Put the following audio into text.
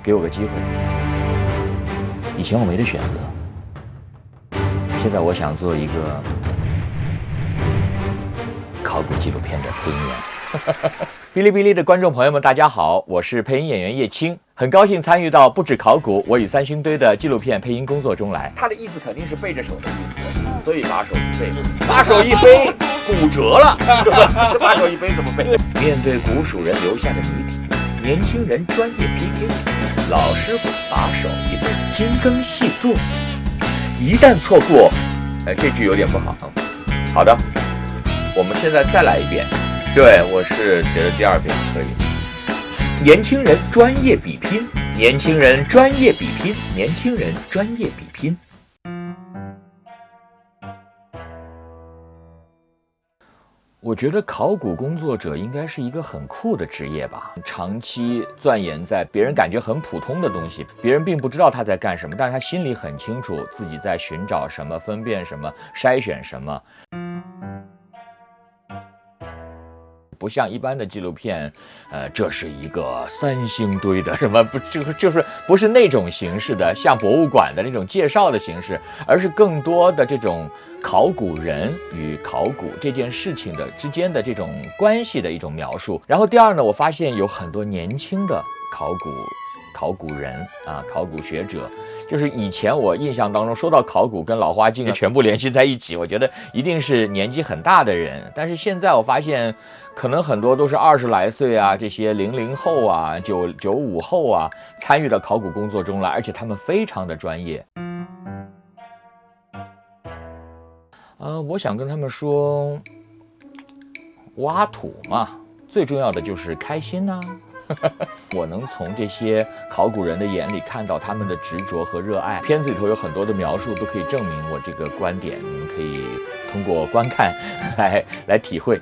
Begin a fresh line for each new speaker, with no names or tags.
給我個機會。以前我沒得選擇，現在我想做一個考古紀錄片的配音員。嗶哩嗶哩的觀眾朋友們，大家好，我是配音演員葉青，很高興參與到不止考古，我與三星堆的紀錄片配音工作中來。他的意思肯定是背着手的意思，所以把手一背，把手一背，骨折了，把手一背怎麼背？面對古蜀人留下的謎題，年輕人專業 PK， 老師傅把手一背，精耕細作，一旦錯過，這句有點不好。好的，我們現在再來一遍。對，我是覺得第二遍可以。年輕人專業比拼，年輕人專業比拼，年輕人專業比拼。我覺得考古工作者應該是一個很酷的職業吧，長期鑽研在別人感覺很普通的東西，別人並不知道他在幹什麼，但是他心裡很清楚自己在尋找什麼，分辨什麼，篩選什麼。不像一般的紀錄片，這是一個三星堆的什麼不，就是不是那種形式的，像博物館的那種介紹的形式，而是更多的這種考古人與考古這件事情的之間的這種關係的一種描述。然後第二呢，我發現有很多年輕的考古人啊，考古学者，就是以前我印象當中說到考古跟老花鏡全部聯繫在一起，我覺得一定是年紀很大的人。但是現在我發現，可能很多都是20來歲啊，這些00後啊、95後啊，參與到考古工作中來，而且他們非常的專業。我想跟他們說，挖土嘛，最重要的就是開心啊。我能從這些考古人的眼裡看到他們的執着和熱愛。片子裡頭有很多的描述都可以證明我這個觀點，你們可以通過觀看來體會。